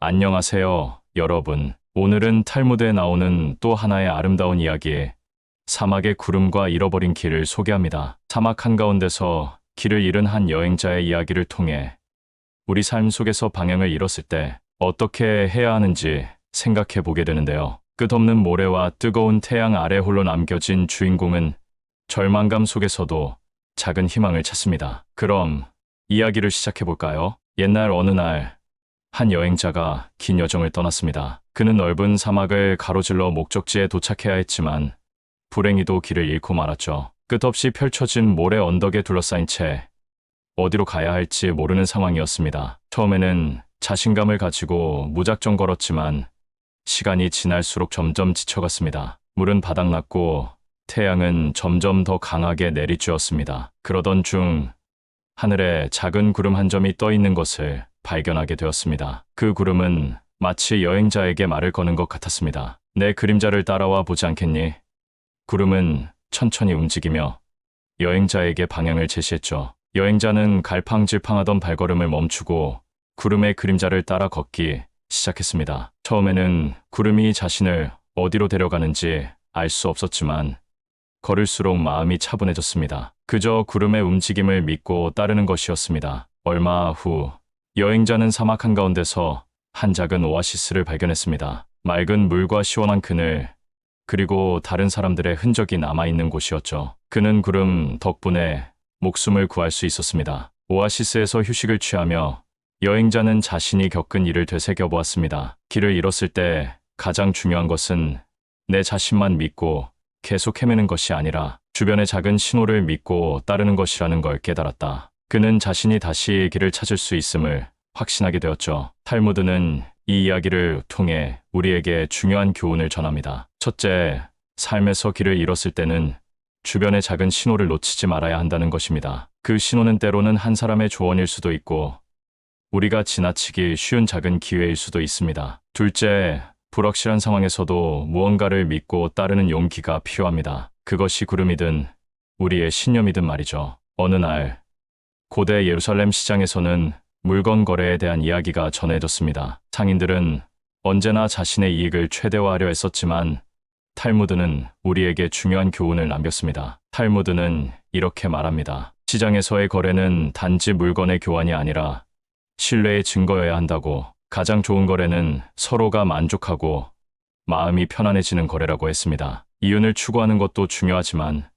안녕하세요, 여러분. 오늘은 탈무드에 나오는 또 하나의 아름다운 이야기, 사막의 구름과 잃어버린 길을 소개합니다. 사막 한가운데서 길을 잃은 한 여행자의 이야기를 통해 우리 삶 속에서 방향을 잃었을 때 어떻게 해야 하는지 생각해 보게 되는데요. 끝없는 모래와 뜨거운 태양 아래 홀로 남겨진 주인공은 절망감 속에서도 작은 희망을 찾습니다. 그럼 이야기를 시작해 볼까요? 옛날 어느 날 한 여행자가 긴 여정을 떠났습니다. 그는 넓은 사막을 가로질러 목적지에 도착해야 했지만 불행히도 길을 잃고 말았죠. 끝없이 펼쳐진 모래 언덕에 둘러싸인 채 어디로 가야 할지 모르는 상황이었습니다. 처음에는 자신감을 가지고 무작정 걸었지만 시간이 지날수록 점점 지쳐갔습니다. 물은 바닥났고 태양은 점점 더 강하게 내리쬐었습니다. 그러던 중 하늘에 작은 구름 한 점이 떠 있는 것을 발견하게 되었습니다. 그 구름은 마치 여행자에게 말을 거는 것 같았습니다. 내 그림자를 따라와 보지 않겠니? 구름은 천천히 움직이며 여행자에게 방향을 제시했죠. 여행자는 갈팡질팡하던 발걸음을 멈추고 구름의 그림자를 따라 걷기 시작했습니다. 처음에는 구름이 자신을 어디로 데려가는지 알 수 없었지만 걸을수록 마음이 차분해졌습니다. 그저 구름의 움직임을 믿고 따르는 것이었습니다. 얼마 후 여행자는 사막 한가운데서 한 작은 오아시스를 발견했습니다. 맑은 물과 시원한 그늘, 그리고 다른 사람들의 흔적이 남아있는 곳이었죠. 그는 구름 덕분에 목숨을 구할 수 있었습니다. 오아시스에서 휴식을 취하며 여행자는 자신이 겪은 일을 되새겨보았습니다. 길을 잃었을 때 가장 중요한 것은 내 자신만 믿고 계속 헤매는 것이 아니라 주변의 작은 신호를 믿고 따르는 것이라는 걸 깨달았다. 그는 자신이 다시 길을 찾을 수 있음을 확신하게 되었죠. 탈무드는 이 이야기를 통해 우리에게 중요한 교훈을 전합니다. 첫째, 삶에서 길을 잃었을 때는 주변의 작은 신호를 놓치지 말아야 한다는 것입니다. 그 신호는 때로는 한 사람의 조언일 수도 있고 우리가 지나치기 쉬운 작은 기회일 수도 있습니다. 둘째, 불확실한 상황에서도 무언가를 믿고 따르는 용기가 필요합니다. 그것이 구름이든 우리의 신념이든 말이죠. 어느 날 고대 예루살렘 시장에서는 물건 거래에 대한 이야기가 전해졌습니다. 상인들은 언제나 자신의 이익을 최대화하려 했었지만 탈무드는 우리에게 중요한 교훈을 남겼습니다. 탈무드는 이렇게 말합니다. 시장에서의 거래는 단지 물건의 교환이 아니라 신뢰의 증거여야 한다고. 가장 좋은 거래는 서로가 만족하고 마음이 편안해지는 거래라고 했습니다. 이윤을 추구하는 것도 중요하지만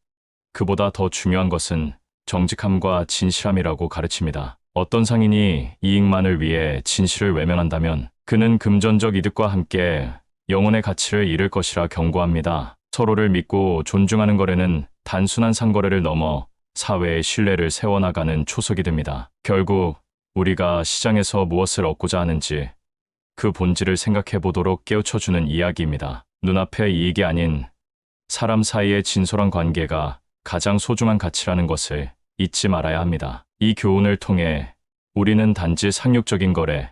그보다 더 중요한 것은 정직함과 진실함이라고 가르칩니다. 어떤 상인이 이익만을 위해 진실을 외면한다면 그는 금전적 이득과 함께 영혼의 가치를 잃을 것이라 경고합니다. 서로를 믿고 존중하는 거래는 단순한 상거래를 넘어 사회의 신뢰를 세워나가는 초석이 됩니다. 결국 우리가 시장에서 무엇을 얻고자 하는지 그 본질을 생각해 보도록 깨우쳐주는 이야기입니다. 눈앞의 이익이 아닌 사람 사이의 진솔한 관계가 가장 소중한 가치라는 것을 잊지 말아야 합니다. 이 교훈을 통해 우리는 단지 상육적인 거래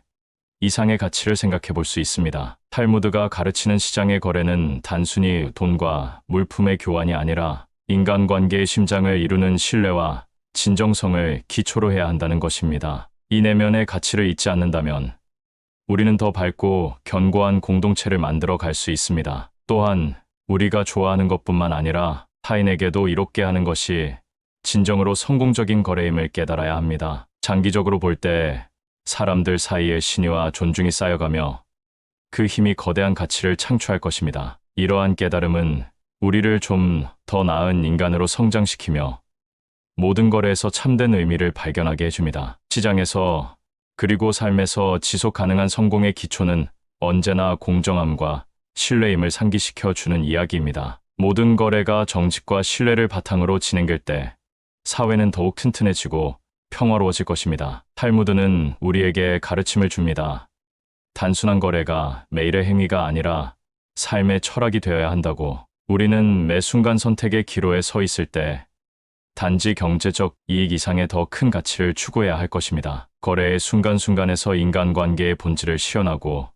이상의 가치를 생각해 볼 수 있습니다. 탈무드가 가르치는 시장의 거래는 단순히 돈과 물품의 교환이 아니라 인간관계의 심장을 이루는 신뢰와 진정성을 기초로 해야 한다는 것입니다. 이 내면의 가치를 잊지 않는다면 우리는 더 밝고 견고한 공동체를 만들어 갈 수 있습니다. 또한 우리가 좋아하는 것뿐만 아니라 타인에게도 이롭게 하는 것이 진정으로 성공적인 거래임을 깨달아야 합니다. 장기적으로 볼 때 사람들 사이의 신의와 존중이 쌓여가며 그 힘이 거대한 가치를 창출할 것입니다. 이러한 깨달음은 우리를 좀 더 나은 인간으로 성장시키며 모든 거래에서 참된 의미를 발견하게 해줍니다. 시장에서 그리고 삶에서 지속 가능한 성공의 기초는 언제나 공정함과 신뢰임을 상기시켜 주는 이야기입니다. 모든 거래가 정직과 신뢰를 바탕으로 진행될 때 사회는 더욱 튼튼해지고 평화로워질 것입니다. 탈무드는 우리에게 가르침을 줍니다. 단순한 거래가 매일의 행위가 아니라 삶의 철학이 되어야 한다고. 우리는 매 순간 선택의 기로에 서 있을 때 단지 경제적 이익 이상의 더 큰 가치를 추구해야 할 것입니다. 거래의 순간순간에서 인간관계의 본질을 시연하고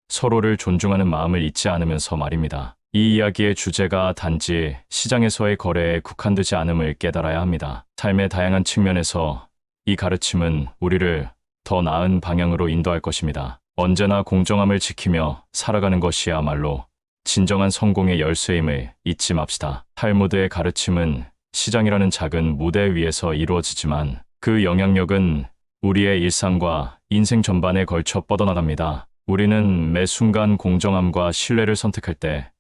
서로를 존중하는 마음을 잊지 않으면서 말입니다. 이 이야기의 주제가 단지 시장에서의 거래에 국한되지 않음을 깨달아야 합니다. 삶의 다양한 측면에서 이 가르침은 우리를 더 나은 방향으로 인도할 것입니다. 언제나 공정함을 지키며 살아가는 것이야말로 진정한 성공의 열쇠임을 잊지 맙시다. 탈무드의 가르침은 시장이라는 작은 무대 위에서 이루어지지만 그 영향력은 우리의 일상과 인생 전반에 걸쳐 뻗어나갑니다. 우리는 매 순간 공정함과 신뢰를 선택할 때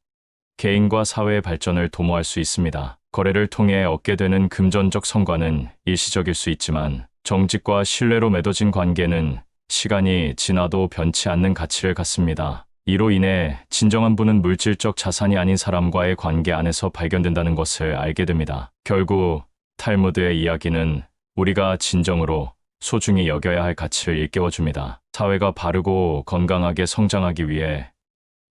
개인과 사회의 발전을 도모할 수 있습니다. 거래를 통해 얻게 되는 금전적 성과는 일시적일 수 있지만 정직과 신뢰로 맺어진 관계는 시간이 지나도 변치 않는 가치를 갖습니다. 이로 인해 진정한 부는 물질적 자산이 아닌 사람과의 관계 안에서 발견된다는 것을 알게 됩니다. 결국 탈무드의 이야기는 우리가 진정으로 소중히 여겨야 할 가치를 일깨워줍니다. 사회가 바르고 건강하게 성장하기 위해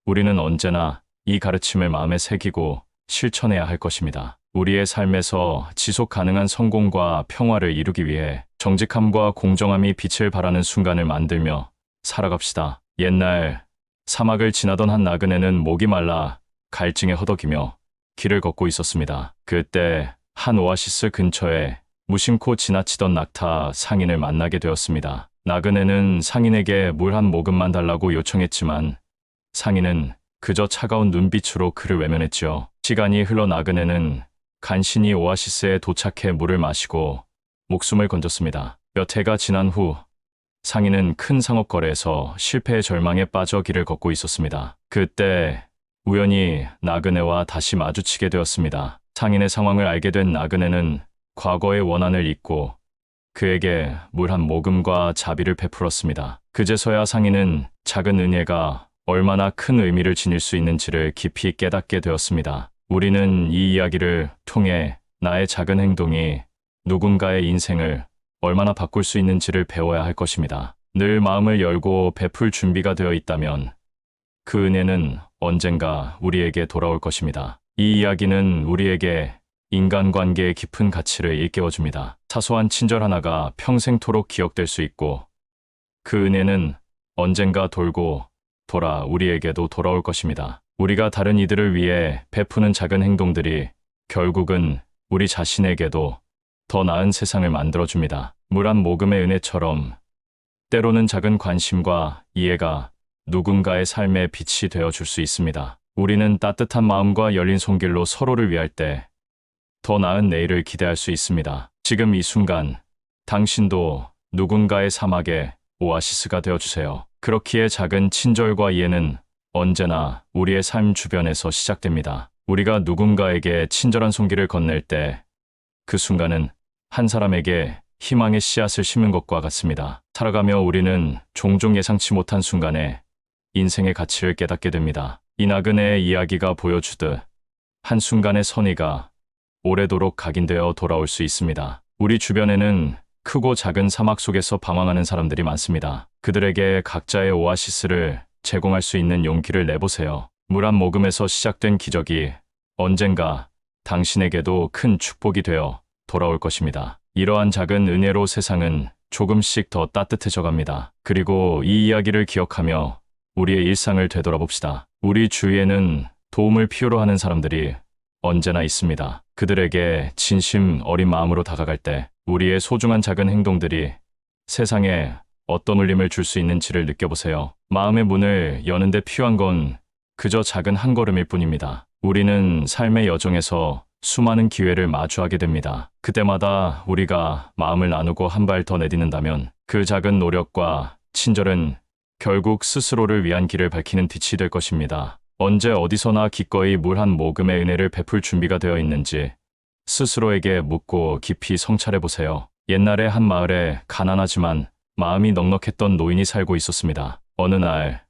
우리는 언제나 이 가르침을 마음에 새기고 실천해야 할 것입니다. 우리의 삶에서 지속 가능한 성공과 평화를 이루기 위해 정직함과 공정함이 빛을 발하는 순간을 만들며 살아갑시다. 옛날 사막을 지나던 한 나그네는 목이 말라 갈증에 허덕이며 길을 걷고 있었습니다. 그때 한 오아시스 근처에 무심코 지나치던 낙타 상인을 만나게 되었습니다. 나그네는 상인에게 물 한 모금만 달라고 요청했지만 상인은 그저 차가운 눈빛으로 그를 외면했지요. 시간이 흘러 나그네는 간신히 오아시스에 도착해 물을 마시고 목숨을 건졌습니다. 몇 해가 지난 후 상인은 큰 상업거래에서 실패의 절망에 빠져 길을 걷고 있었습니다. 그때 우연히 나그네와 다시 마주치게 되었습니다. 상인의 상황을 알게 된 나그네는 과거의 원한을 잊고 그에게 물 한 모금과 자비를 베풀었습니다. 그제서야 상인은 작은 은혜가 얼마나 큰 의미를 지닐 수 있는지를 깊이 깨닫게 되었습니다. 우리는 이 이야기를 통해 나의 작은 행동이 누군가의 인생을 얼마나 바꿀 수 있는지를 배워야 할 것입니다. 늘 마음을 열고 베풀 준비가 되어 있다면 그 은혜는 언젠가 우리에게 돌아올 것입니다. 이 이야기는 우리에게 인간관계의 깊은 가치를 일깨워줍니다. 사소한 친절 하나가 평생토록 기억될 수 있고 그 은혜는 언젠가 돌고 돌아 우리에게도 돌아올 것입니다. 우리가 다른 이들을 위해 베푸는 작은 행동들이 결국은 우리 자신에게도 더 나은 세상을 만들어줍니다. 물 한 모금의 은혜처럼 때로는 작은 관심과 이해가 누군가의 삶의 빛이 되어줄 수 있습니다. 우리는 따뜻한 마음과 열린 손길로 서로를 위할 때 더 나은 내일을 기대할 수 있습니다. 지금 이 순간 당신도 누군가의 사막의 오아시스가 되어주세요. 그렇기에 작은 친절과 이해는 언제나 우리의 삶 주변에서 시작됩니다. 우리가 누군가에게 친절한 손길을 건넬 때 그 순간은 한 사람에게 희망의 씨앗을 심은 것과 같습니다. 살아가며 우리는 종종 예상치 못한 순간에 인생의 가치를 깨닫게 됩니다. 이 나그네의 이야기가 보여주듯 한순간의 선의가 오래도록 각인되어 돌아올 수 있습니다. 우리 주변에는 크고 작은 사막 속에서 방황하는 사람들이 많습니다. 그들에게 각자의 오아시스를 제공할 수 있는 용기를 내보세요. 물 한 모금에서 시작된 기적이 언젠가 당신에게도 큰 축복이 되어 돌아올 것입니다. 이러한 작은 은혜로 세상은 조금씩 더 따뜻해져 갑니다. 그리고 이 이야기를 기억하며 우리의 일상을 되돌아봅시다. 우리 주위에는 도움을 필요로 하는 사람들이 언제나 있습니다. 그들에게 진심 어린 마음으로 다가갈 때 우리의 소중한 작은 행동들이 세상에 어떤 울림을 줄 수 있는지를 느껴보세요. 마음의 문을 여는데 필요한 건 그저 작은 한 걸음일 뿐입니다. 우리는 삶의 여정에서 수많은 기회를 마주하게 됩니다. 그때마다 우리가 마음을 나누고 한 발 더 내딛는다면 그 작은 노력과 친절은 결국 스스로를 위한 길을 밝히는 빛이 될 것입니다. 언제 어디서나 기꺼이 물 한 모금의 은혜를 베풀 준비가 되어 있는지 스스로에게 묻고 깊이 성찰해보세요. 옛날에 한 마을에 가난하지만 마음이 넉넉했던 노인이 살고 있었습니다. 어느 날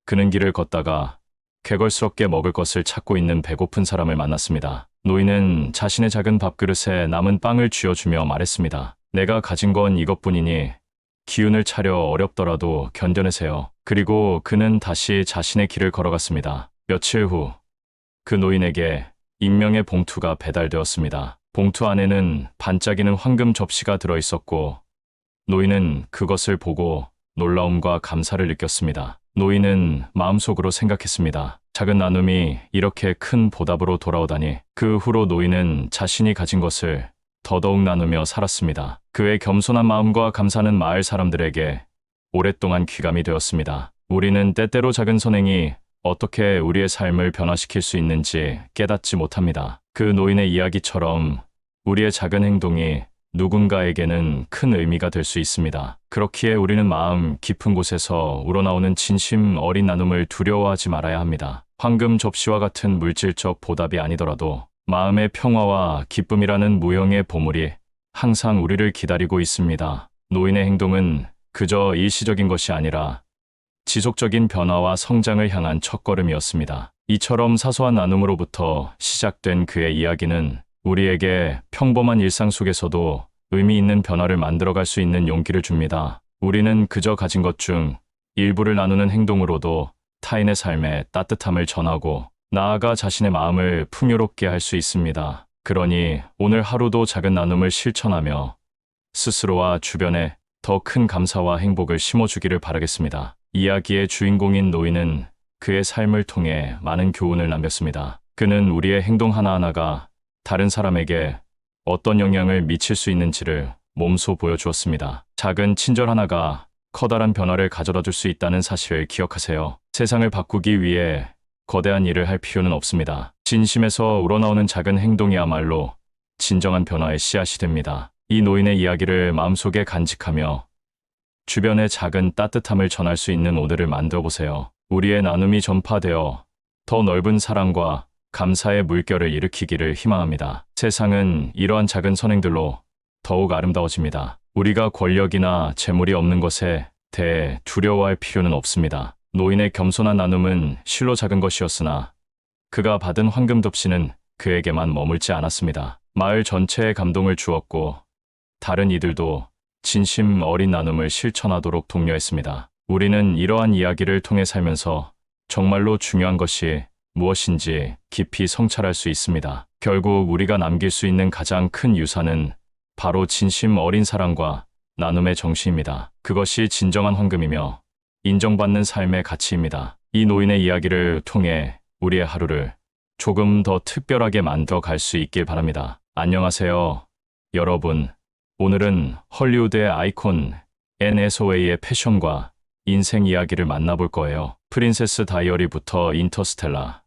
그는 길을 걷다가 개걸스럽게 먹을 것을 찾고 있는 배고픈 사람을 만났습니다. 노인은 자신의 작은 밥그릇에 남은 빵을 쥐어주며 말했습니다. 내가 가진 건 이것뿐이니 기운을 차려 어렵더라도 견뎌내세요. 그리고 그는 다시 자신의 길을 걸어갔습니다. 며칠 후 그 노인에게 익명의 봉투가 배달되었습니다. 봉투 안에는 반짝이는 황금 접시가 들어있었고 노인은 그것을 보고 놀라움과 감사를 느꼈습니다. 노인은 마음속으로 생각했습니다. 작은 나눔이 이렇게 큰 보답으로 돌아오다니. 그 후로 노인은 자신이 가진 것을 더더욱 나누며 살았습니다. 그의 겸손한 마음과 감사는 마을 사람들에게 오랫동안 귀감이 되었습니다. 우리는 때때로 작은 선행이 어떻게 우리의 삶을 변화시킬 수 있는지 깨닫지 못합니다. 그 노인의 이야기처럼 우리의 작은 행동이 누군가에게는 큰 의미가 될 수 있습니다. 그렇기에 우리는 마음 깊은 곳에서 우러나오는 진심 어린 나눔을 두려워하지 말아야 합니다. 황금 접시와 같은 물질적 보답이 아니더라도 마음의 평화와 기쁨이라는 무형의 보물이 항상 우리를 기다리고 있습니다. 노인의 행동은 그저 일시적인 것이 아니라 지속적인 변화와 성장을 향한 첫걸음이었습니다. 이처럼 사소한 나눔으로부터 시작된 그의 이야기는 우리에게 평범한 일상 속에서도 의미 있는 변화를 만들어갈 수 있는 용기를 줍니다. 우리는 그저 가진 것 중 일부를 나누는 행동으로도 타인의 삶에 따뜻함을 전하고 나아가 자신의 마음을 풍요롭게 할 수 있습니다. 그러니 오늘 하루도 작은 나눔을 실천하며 스스로와 주변에 더 큰 감사와 행복을 심어주기를 바라겠습니다. 이야기의 주인공인 노인은 그의 삶을 통해 많은 교훈을 남겼습니다. 그는 우리의 행동 하나하나가 다른 사람에게 어떤 영향을 미칠 수 있는지를 몸소 보여주었습니다. 작은 친절 하나가 커다란 변화를 가져다 줄 수 있다는 사실을 기억하세요. 세상을 바꾸기 위해 거대한 일을 할 필요는 없습니다. 진심에서 우러나오는 작은 행동이야말로 진정한 변화의 씨앗이 됩니다. 이 노인의 이야기를 마음속에 간직하며 주변에 작은 따뜻함을 전할 수 있는 오늘을 만들어 보세요. 우리의 나눔이 전파되어 더 넓은 사랑과 감사의 물결을 일으키기를 희망합니다. 세상은 이러한 작은 선행들로 더욱 아름다워집니다. 우리가 권력이나 재물이 없는 것에 대해 두려워할 필요는 없습니다. 노인의 겸손한 나눔은 실로 작은 것이었으나 그가 받은 황금 덮씨는 그에게만 머물지 않았습니다. 마을 전체에 감동을 주었고 다른 이들도 진심 어린 나눔을 실천하도록 독려했습니다. 우리는 이러한 이야기를 통해 살면서 정말로 중요한 것이 무엇인지 깊이 성찰할 수 있습니다. 결국 우리가 남길 수 있는 가장 큰 유산은 바로 진심 어린 사랑과 나눔의 정신입니다. 그것이 진정한 황금이며 인정받는 삶의 가치입니다. 이 노인의 이야기를 통해 우리의 하루를 조금 더 특별하게 만들어 갈 수 있길 바랍니다. 안녕하세요, 여러분. 오늘은 헐리우드의 아이콘 앤 해서웨이의 패션과 인생 이야기를 만나볼 거예요. 프린세스 다이어리부터 인터스텔라,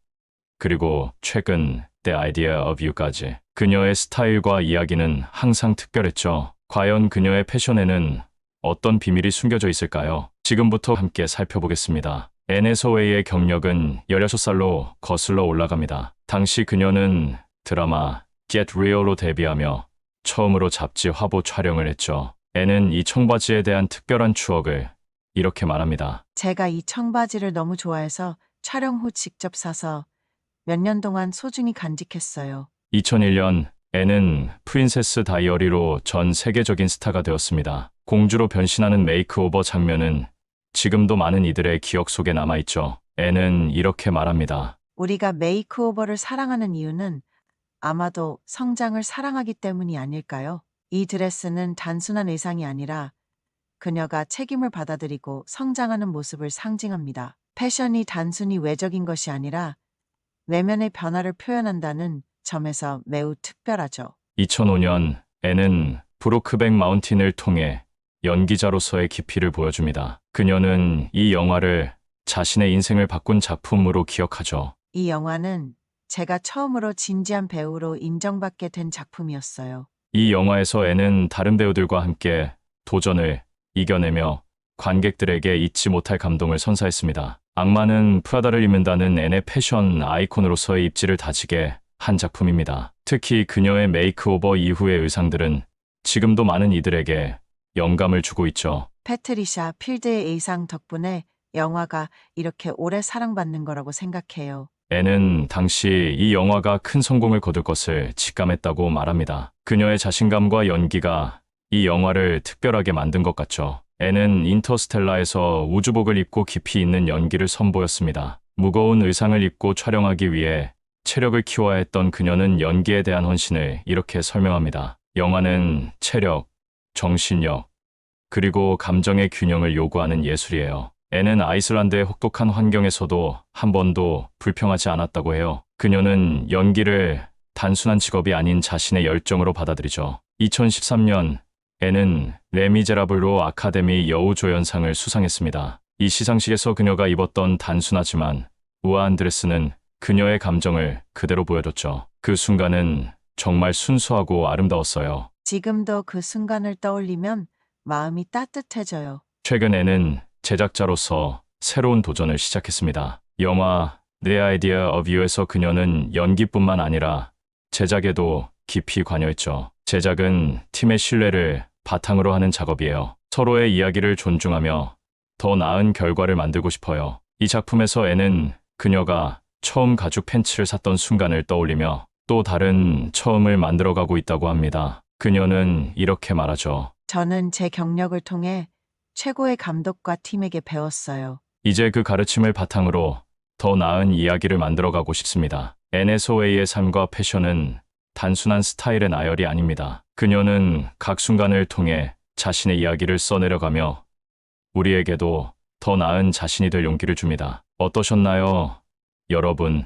그리고 최근 The Idea of You까지 그녀의 스타일과 이야기는 항상 특별했죠. 과연 그녀의 패션에는 어떤 비밀이 숨겨져 있을까요? 지금부터 함께 살펴보겠습니다. 앤 해서웨이의 경력은 16살로 거슬러 올라갑니다. 당시 그녀는 드라마 Get Real로 데뷔하며 처음으로 잡지 화보 촬영을 했죠. 앤은 이 청바지에 대한 특별한 추억을 이렇게 말합니다. 제가 이 청바지를 너무 좋아해서 촬영 후 직접 사서 몇 년 동안 소중히 간직했어요. 2001년 앤은 프린세스 다이어리로 전 세계적인 스타가 되었습니다. 공주로 변신하는 메이크오버 장면은 지금도 많은 이들의 기억 속에 남아있죠. 앤은 이렇게 말합니다. 우리가 메이크오버를 사랑하는 이유는 아마도 성장을 사랑하기 때문이 아닐까요? 이 드레스는 단순한 의상이 아니라 그녀가 책임을 받아들이고 성장하는 모습을 상징합니다. 패션이 단순히 외적인 것이 아니라 내면의 변화를 표현한다는 점에서 매우 특별하죠. 2005년 앤은 브로크백 마운틴을 통해 연기자로서의 깊이를 보여줍니다. 그녀는 이 영화를 자신의 인생을 바꾼 작품으로 기억하죠. 이 영화는 제가 처음으로 진지한 배우로 인정받게 된 작품이었어요. 이 영화에서 앤은 다른 배우들과 함께 도전을 이겨내며 관객들에게 잊지 못할 감동을 선사했습니다. 악마는 프라다를 입는다는 앤의 패션 아이콘으로서의 입지를 다지게 한 작품입니다. 특히 그녀의 메이크오버 이후의 의상들은 지금도 많은 이들에게 영감을 주고 있죠. 패트리샤 필드의 의상 덕분에 영화가 이렇게 오래 사랑받는 거라고 생각해요. 앤은 당시 이 영화가 큰 성공을 거둘 것을 직감했다고 말합니다. 그녀의 자신감과 연기가 이 영화를 특별하게 만든 것 같죠. 앤은 인터스텔라에서 우주복을 입고 깊이 있는 연기를 선보였습니다. 무거운 의상을 입고 촬영하기 위해 체력을 키워야 했던 그녀는 연기에 대한 헌신을 이렇게 설명합니다. 영화는 체력, 정신력, 그리고 감정의 균형을 요구하는 예술이에요. 앤은 아이슬란드의 혹독한 환경에서도 한 번도 불평하지 않았다고 해요. 그녀는 연기를 단순한 직업이 아닌 자신의 열정으로 받아들이죠. 2013년 앤은 레미제라블로 아카데미 여우조연상을 수상했습니다. 이 시상식에서 그녀가 입었던 단순하지만 우아한 드레스는 그녀의 감정을 그대로 보여줬죠. 그 순간은 정말 순수하고 아름다웠어요. 지금도 그 순간을 떠올리면 마음이 따뜻해져요. 최근 애는 제작자로서 새로운 도전을 시작했습니다. 영화 The Idea of You에서 그녀는 연기뿐만 아니라 제작에도 깊이 관여했죠. 제작은 팀의 신뢰를 바탕으로 하는 작업이에요. 서로의 이야기를 존중하며 더 나은 결과를 만들고 싶어요. 이 작품에서 애는 그녀가 처음 가죽 팬츠를 샀던 순간을 떠올리며 또 다른 처음을 만들어가고 있다고 합니다. 그녀는 이렇게 말하죠. 저는 제 경력을 통해 최고의 감독과 팀에게 배웠어요. 이제 그 가르침을 바탕으로 더 나은 이야기를 만들어가고 싶습니다. 애네 소웨이의 삶과 패션은 단순한 스타일의 나열이 아닙니다. 그녀는 각 순간을 통해 자신의 이야기를 써내려가며 우리에게도 더 나은 자신이 될 용기를 줍니다. 어떠셨나요? 여러분,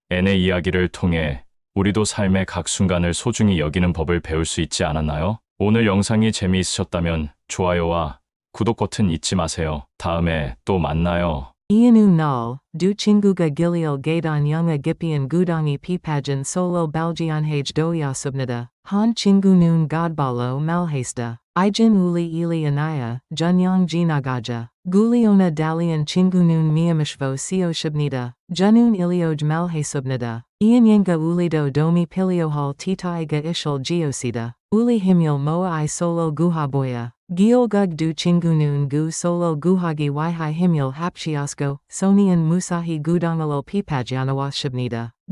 애네 이야기를 통해 우리도 삶의 각 순간을 소중히 여기는 법을 배울 수 있지 않았나요? 오늘 영상이 재미있으셨다면 좋아요와 구독 버튼 잊지 마세요. 다음에 또 만나요. Ianu null, du chinguga gilial gaidon yunga gipian gudangi pipajan solo baljian hage doyasubnida, han chingu noon godbalo malhasta, ijin uli ili anaya, junyang jinagaja, guliona dalian chingu noon miamishvo sio shibnida, junun ilioj malhasubnida, ian yenga ulido domi piliohal titaiga ishal geosida, uli himyal moa I solo guhaboya. Giolgug du chingunun gu solo guhagi wihai himyal hapchiasko, sonian musahi gudangalol pipajanawa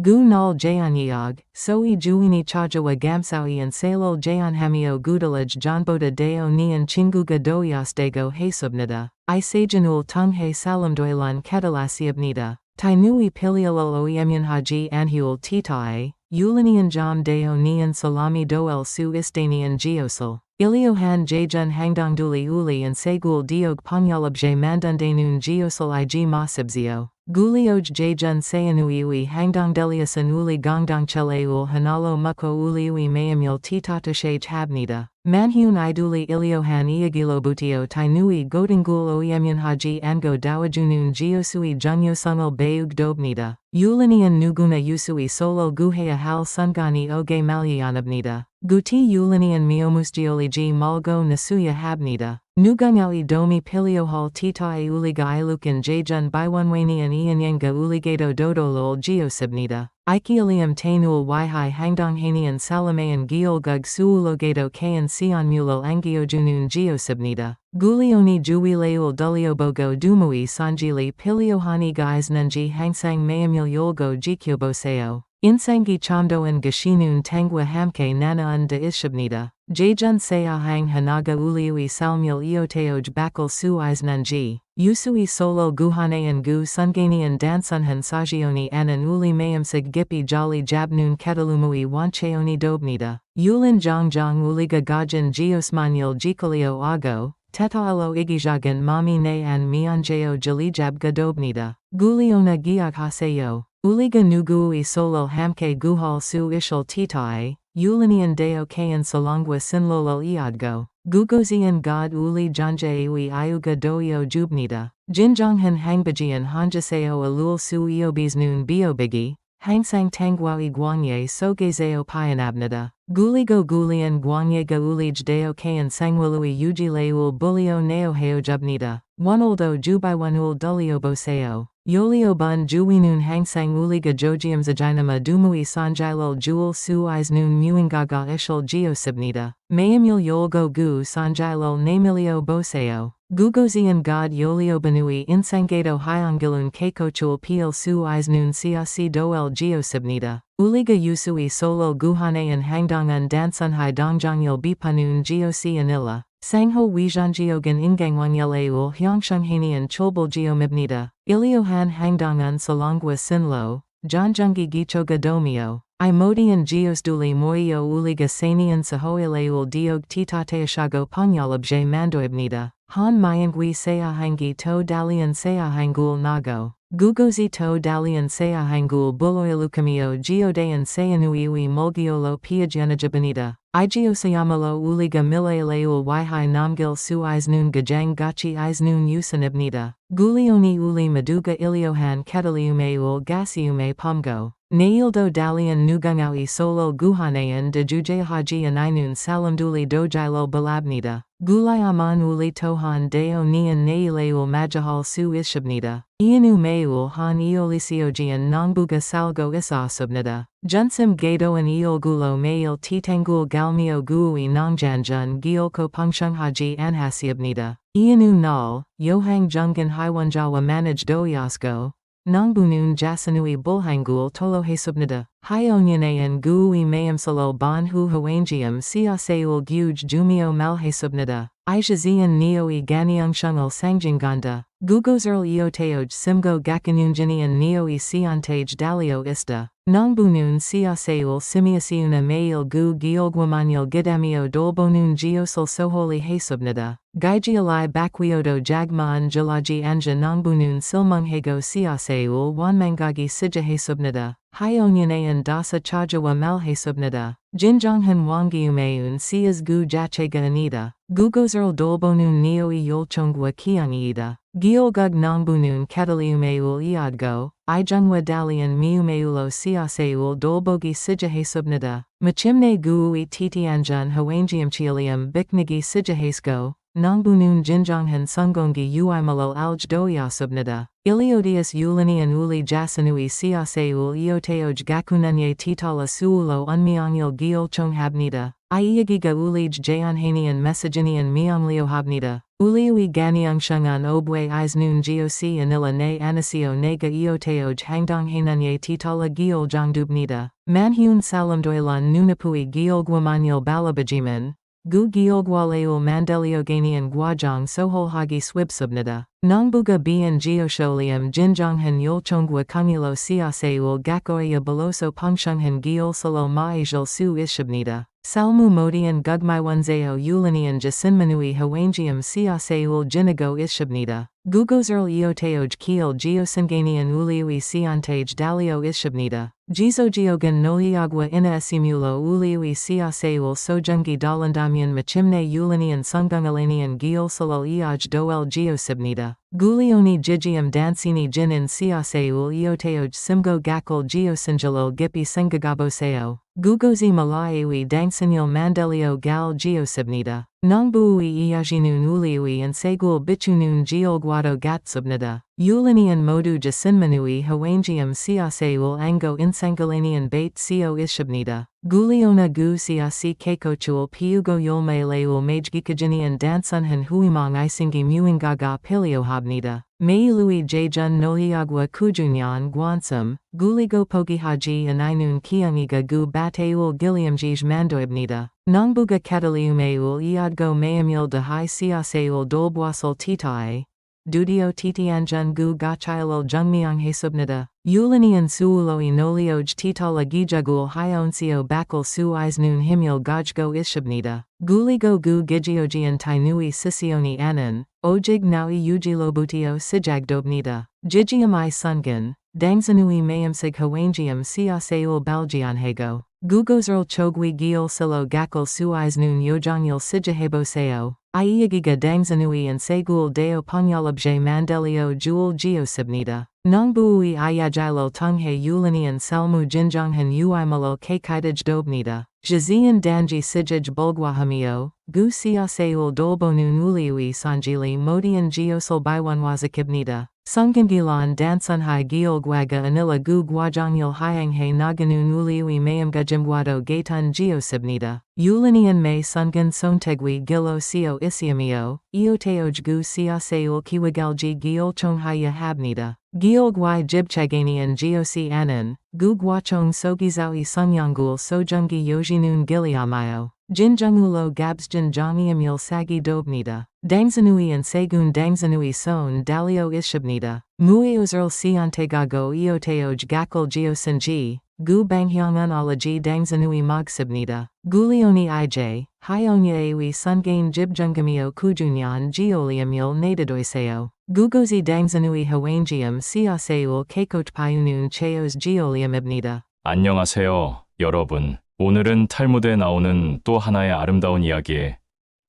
gu nal jayanyag, soi juini chajawa gamsawi and salol jayanhamio gudalaj janboda deo nian chinguga doyasdego hasubnida, I sajanul tunghe salamdoilan ketalasiabnida, tainui piliolol oemyan haji anhul titae, Ulinian jam deo nian salami doel su istanian geosal. Iliohan jajun hangdongduli uli and segul diog pangyalabje mandundanun geosal ig masibzio. Gulioj jajun sayanuiui hangdongdeliasan uli gongdongcheleul hanalo muko uliui mayamul titatushage habnida. Manhun iduli iliohan iagilobutio tainui godingul oemyan haji ango dawajunun geosui junyosungal beug dobnida. Ulinian nuguna usui solo guhea hal sungani oge malyanabnida. Guti Ulinian miomusgioligi malgo nasuya habnida. Nugungawi domi piliohal titae uliga ilukan jajun biwanwanian ianyanga uligato dodolol geosibnida. Ikialium tainul wihai hangdonghanian salamayan giolgug suulogato kayan sionmulal angiojunun geosibnida. Gulioni juwileul duliobogo dumui sanjili piliohani guys nunji hangsang mayamil yolgo jikyoboseo. Insangi chamdoan gashinun tangwa hamke nanaan de ishabnida. Jajun sayahang hanaga uliui salmul ioteoj bakal suiz nunji. Usui solo guhanayan gu sunganian dansunhan sajioni anan uli mayamsig gipi jolly jabnun ketalumui wancheoni dobnida. Yulin jongjong uliga gajin geosmanyul jikalio ago. Tetaalo igijagan mami ne an mianjeo jalijab gadobnida. Guliona giak haseyo. Uliga nugui solo hamke guhal su ishal titae. Ulinian deo kayan salangwa sinlolal iadgo. Gugozian god uli janjaewi iuga doyo jubnida. Jinjonghan hangbajian hanjaseo alul su iobisnun biobigi. Hangsang tangwawi guanye sogezeo pianabnida. Guligo gulian guanyega ulij deo kayan sangwalui ujileul bulio neo heojubnida. Wanoldo jubiwanul dulioboseo. Yolio bun juwinun hangsang uliga jojium zajinama dumui sanjilol jewel su iznun muingaga ishal geosibnida. Mayamil yolgo gu sanjilol namilio boseo. Gugozian god yolio banui insangato hyangilun keikochul pil su iznun siasi doel geosibnida. Uliga usui solo guhanean hangdongan dansunhai dongjongyil bipanun geosi anila. Sangho Wijanjiogan Ingangwanyaleul Hyongshunghanian Chulbul Geomibnida, Iliohan Hangdongan Salangwa Sinlo, Janjungi Gichoga Domio, Imodian Geosduli Moyo Uliga Sanian Sahoileul Diog Titateashago Panyalabje Mandoibnida, Han Mayangwi Seahangi To Dalian Seahangul Nago. Gugozi to dalian seahangul buloilukamio geodayan sayanuiwi mulgiolo piajanajabinida. Igiosayamalo uliga milayaleul wihai namgil su isnun gajang gachi isnun usanibnida. Gulioni uli maduga iliohan ketaliumeul gasiume pomgo. Naildo dalian nugungawi solol guhanayan de jujahaji aninun salamduli dojilo balabnida. Gulayaman uli tohan deo nian naileul majahal su ishabnida. Ianu meul han eolisiogian nongbuga salgo isasubnida. Junsim gato an eolgulo mail titangul galmio gui nongjanjun giolko pungshunghaji anhasiabnida. Ianu nal, yohang jungan hiwanjawa manage doyasko. Nongbunun jasanui bulhangul tolo hesubnida. Hyonyanayan gui mayamsalo bon hu huangium siaseul guj jumio malhesubnida. Ijazian neoi ganiungshungal sangjinganda. Gugozerl eoteoj simgo gakanunjinian neoi siantage dalio ista. Nongbunun siaseul simiasiuna mail gu giolguamanil gidamio dolbonun geosal soholi hesubnida. Gaijialai bakwiodo jagmaan jalaji anja nongbunun silmunghego siaseul wanmangagi sijahesubnida. Hyonyanayan dasa chajawa malhesubnida. Jinjonghan wangiumeun sias gu jachega anida. Gugozerl dolbonun neoi yolchongwa kiangida. Giolgug nongbunun kataliumeul iadgo. Ijungwa dalian miumeulo siaseul dolbogi sijahesubnida. Machimne guui titianjun hoangiumchilium biknigi sijahesko. Nongbunun jinjonghan sungongi uimalo alj doyasubnida. Iliodius ulinian uli jasanui siaseul eoteoj gakunanye titala suulo unmiangil giolchonghabnida. Iagiga ulij jayanhanian mesaginian miamliohabnida. Uliui ganiungshungan obwe isnun goc anila ne anasio nega eoteoj hangdonghananye titala gioljongjubnida. Manhun salamdoilan nunapui giolguamanil balabajiman. Gu giolgualeul mandelioganian guajong soholhagi swibsubnida. Nongbuga bian geosholium jinjonghan yolchongwa kungilo siaseul gakoya baloso pungshunghan giolsalo maajal su ishabnida. Salmu modian gugmaiwanzeo ulinian jasinmanui hoangium siaseul jinigo ishabnida. Gugozerl eoteoj kiel geosinganian uliui siantage dalio ishabnida. Gizogiogan noliagwa ina esimulo uliui siaseul sojungi dalandamian machimne ulinian sungungalanian giolsalal iaj doel geosibnida. Gulioni jigium dancini jinin siaseul eoteoj simgo gakul geosinjalol gipi singagaboseo. Gugozi malaiui dangsanil mandelio gal geosibnida. Nongbuui iajinun uliui and segul bichunun geolguado gatsubnida. Ulinian modu jasinmanui hoangium siaseul ango insangalanian bait sio ishabnida. Guliona gu siasi kekochul piugo yulme leul majgikajinian dansunhan huimong isingi muingaga piliohabnida. Meilui jajun noliagwa kujunyan guansum, guligo pogihaji aninun kiangiga gu bateul giliamjij mandoibnida. Nongbuga kataliumeul iadgo mayamil de hai siaseul dolbwasal titae. Dudio titianjun gu gachilal jungmiang hesubnida. Ulinian suuloi nolioj titala gijagul hyonsio bakal su isnun himil gajgo ishabnida. Guligo gu gijiogian tainui sisioni anan. Ojig naui ujilobutio sijagdobnida. Jigium I sungan. Dangsanui mayamsig hoangium siaseul balgianhego. Gugozerl chogwi giol silo gakal su isnun yojangyil sijaheboseo. Iagiga dangsanui and segul deo pungyalabje mandelio jul geosibnida. Nongbuui ayajilo tunghe ulinian salmu jinjonghan uimalo kakaidaj dobnida. Jazian danji sijaj bulgwahamio. Gu siaseul dolbonun uliui sanjili modian geosal baiwanwazakibnida. Sungangilan dansunhai giolgwaga anila gu guajangyil hyanghe naganun uliui mayamgajimguado gatun geosibnida. Ulinian may sungan sontegwi gilo sio isiamio. Eoteoj gu siaseul kiwagalji giolchonghaya habnida. Giolgwai jibchaganian geosi anan. Gu guachong sogizaui sungyangul sojungi yojinun giliamayo. Jinjungulo gabsjin jongiamil sagi dobnida. Dangsanui and segun dangsanui son dalio ishabnida. Muiozerl siantegago eoteoj gakal geosinji. Gu banghyangan alaji dangsanui magsibnida. Gulioni ij. Hyonyaewi sungain jibjungamio kujunyan geoliamil nadadoiseo. Gugozi dangsanui hoangium siaseul kekochpayunun cheos geoliamibnida. 안녕하세요, 여러분. 오늘은 탈무드에 나오는 또 하나의 아름다운 이야기,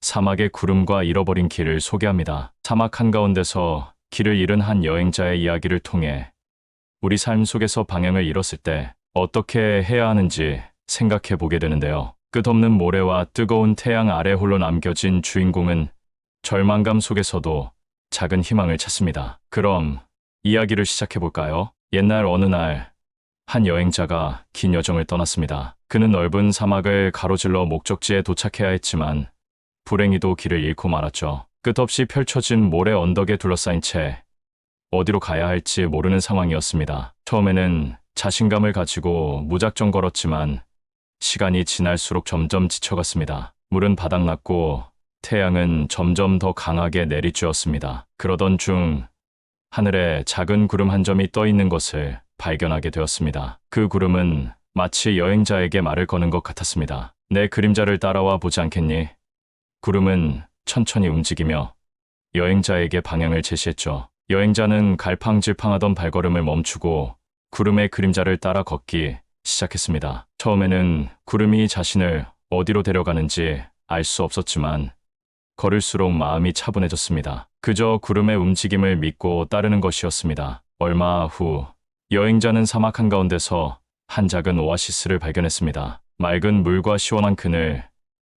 사막의 구름과 잃어버린 길을 소개합니다. 사막 한가운데서 길을 잃은 한 여행자의 이야기를 통해 우리 삶 속에서 방향을 잃었을 때 어떻게 해야 하는지 생각해 보게 되는데요. 끝없는 모래와 뜨거운 태양 아래 홀로 남겨진 주인공은 절망감 속에서도 작은 희망을 찾습니다. 그럼 이야기를 시작해 볼까요? 옛날 어느 날 한 여행자가 긴 여정을 떠났습니다. 그는 넓은 사막을 가로질러 목적지에 도착해야 했지만 불행히도 길을 잃고 말았죠. 끝없이 펼쳐진 모래 언덕에 둘러싸인 채 어디로 가야 할지 모르는 상황이었습니다. 처음에는 자신감을 가지고 무작정 걸었지만 시간이 지날수록 점점 지쳐갔습니다. 물은 바닥났고 태양은 점점 더 강하게 내리쬐었습니다. 그러던 중 하늘에 작은 구름 한 점이 떠 있는 것을 발견하게 되었습니다. 그 구름은 마치 여행자에게 말을 거는 것 같았습니다. 내 그림자를 따라와 보지 않겠니? 구름은 천천히 움직이며 여행자에게 방향을 제시했죠. 여행자는 갈팡질팡하던 발걸음을 멈추고 구름의 그림자를 따라 걷기 시작했습니다. 처음에는 구름이 자신을 어디로 데려가는지 알 수 없었지만 걸을수록 마음이 차분해졌습니다. 그저 구름의 움직임을 믿고 따르는 것이었습니다. 얼마 후 여행자는 사막 한가운데서 한 작은 오아시스를 발견했습니다. 맑은 물과 시원한 그늘,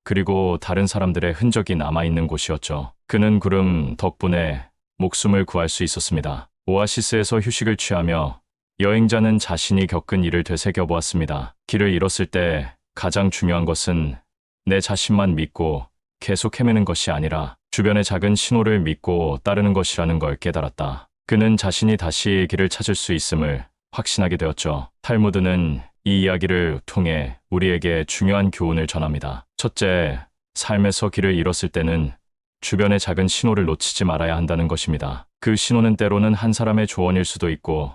그리고 다른 사람들의 흔적이 남아있는 곳이었죠. 그는 구름 덕분에 목숨을 구할 수 있었습니다. 오아시스에서 휴식을 취하며 여행자는 자신이 겪은 일을 되새겨보았습니다. 길을 잃었을 때 가장 중요한 것은 내 자신만 믿고 계속 헤매는 것이 아니라 주변의 작은 신호를 믿고 따르는 것이라는 걸 깨달았다. 그는 자신이 다시 길을 찾을 수 있음을 확신하게 되었죠. 탈무드는 이 이야기를 통해 우리에게 중요한 교훈을 전합니다. 첫째, 삶에서 길을 잃었을 때는 주변의 작은 신호를 놓치지 말아야 한다는 것입니다. 그 신호는 때로는 한 사람의 조언일 수도 있고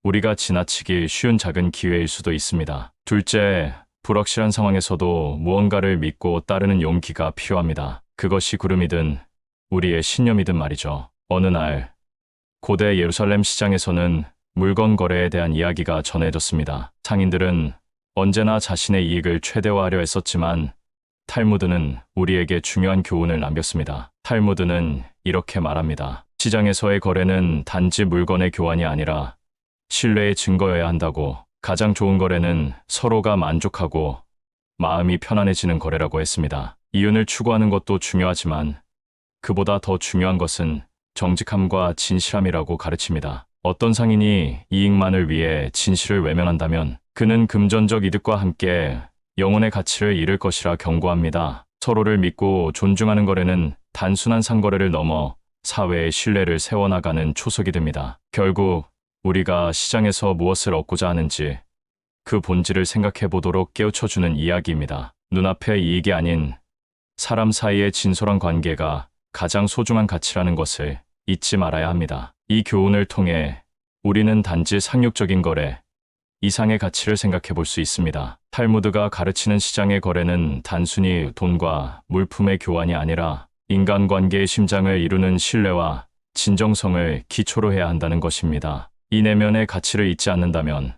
우리가 지나치기 쉬운 작은 기회일 수도 있습니다. 둘째, 불확실한 상황에서도 무언가를 믿고 따르는 용기가 필요합니다. 그것이 구름이든 우리의 신념이든 말이죠. 어느 날 고대 예루살렘 시장에서는 물건 거래에 대한 이야기가 전해졌습니다. 상인들은 언제나 자신의 이익을 최대화하려 했었지만 탈무드는 우리에게 중요한 교훈을 남겼습니다. 탈무드는 이렇게 말합니다. 시장에서의 거래는 단지 물건의 교환이 아니라 신뢰의 증거여야 한다고. 가장 좋은 거래는 서로가 만족하고 마음이 편안해지는 거래라고 했습니다. 이윤을 추구하는 것도 중요하지만 그보다 더 중요한 것은 정직함과 진실함이라고 가르칩니다. 어떤 상인이 이익만을 위해 진실을 외면한다면 그는 금전적 이득과 함께 영혼의 가치를 잃을 것이라 경고합니다. 서로를 믿고 존중하는 거래는 단순한 상거래를 넘어 사회의 신뢰를 세워나가는 초석이 됩니다. 결국 우리가 시장에서 무엇을 얻고자 하는지 그 본질을 생각해 보도록 깨우쳐주는 이야기입니다. 눈앞의 이익이 아닌 사람 사이의 진솔한 관계가 가장 소중한 가치라는 것을 잊지 말아야 합니다. 이 교훈을 통해 우리는 단지 상육적인 거래 이상의 가치를 생각해 볼 수 있습니다. 탈무드가 가르치는 시장의 거래는 단순히 돈과 물품의 교환이 아니라 인간관계의 심장을 이루는 신뢰와 진정성을 기초로 해야 한다는 것입니다. 이 내면의 가치를 잊지 않는다면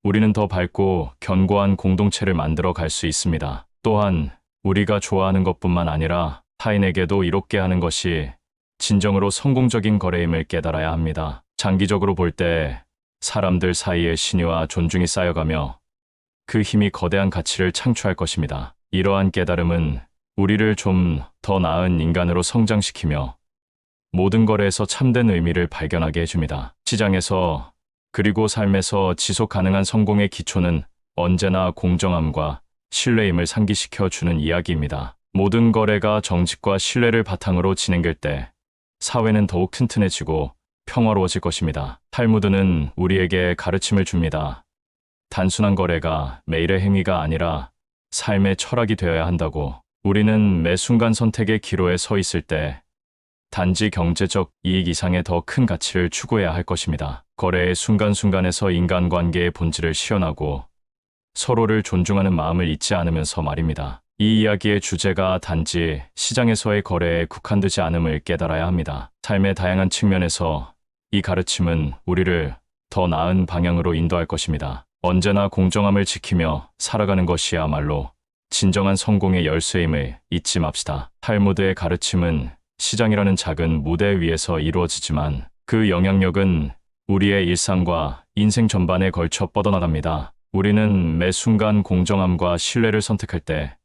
우리는 더 밝고 견고한 공동체를 만들어 갈 수 있습니다. 또한 우리가 좋아하는 것뿐만 아니라 타인에게도 이롭게 하는 것이 진정으로 성공적인 거래임을 깨달아야 합니다. 장기적으로 볼 때 사람들 사이의 신의와 존중이 쌓여가며 그 힘이 거대한 가치를 창출할 것입니다. 이러한 깨달음은 우리를 좀 더 나은 인간으로 성장시키며 모든 거래에서 참된 의미를 발견하게 해줍니다. 시장에서 그리고 삶에서 지속 가능한 성공의 기초는 언제나 공정함과 신뢰임을 상기시켜 주는 이야기입니다. 모든 거래가 정직과 신뢰를 바탕으로 진행될 때 사회는 더욱 튼튼해지고 평화로워질 것입니다. 탈무드는 우리에게 가르침을 줍니다. 단순한 거래가 매일의 행위가 아니라 삶의 철학이 되어야 한다고. 우리는 매 순간 선택의 기로에 서 있을 때 단지 경제적 이익 이상의 더 큰 가치를 추구해야 할 것입니다. 거래의 순간순간에서 인간관계의 본질을 시연하고 서로를 존중하는 마음을 잊지 않으면서 말입니다. 이 이야기의 주제가 단지 시장에서의 거래에 국한되지 않음을 깨달아야 합니다. 삶의 다양한 측면에서 이 가르침은 우리를 더 나은 방향으로 인도할 것입니다. 언제나 공정함을 지키며 살아가는 것이야말로 진정한 성공의 열쇠임을 잊지 맙시다. 탈무드의 가르침은 시장이라는 작은 무대 위에서 이루어지지만 그 영향력은 우리의 일상과 인생 전반에 걸쳐 뻗어나갑니다. 우리는 매 순간 공정함과 신뢰를 선택할 때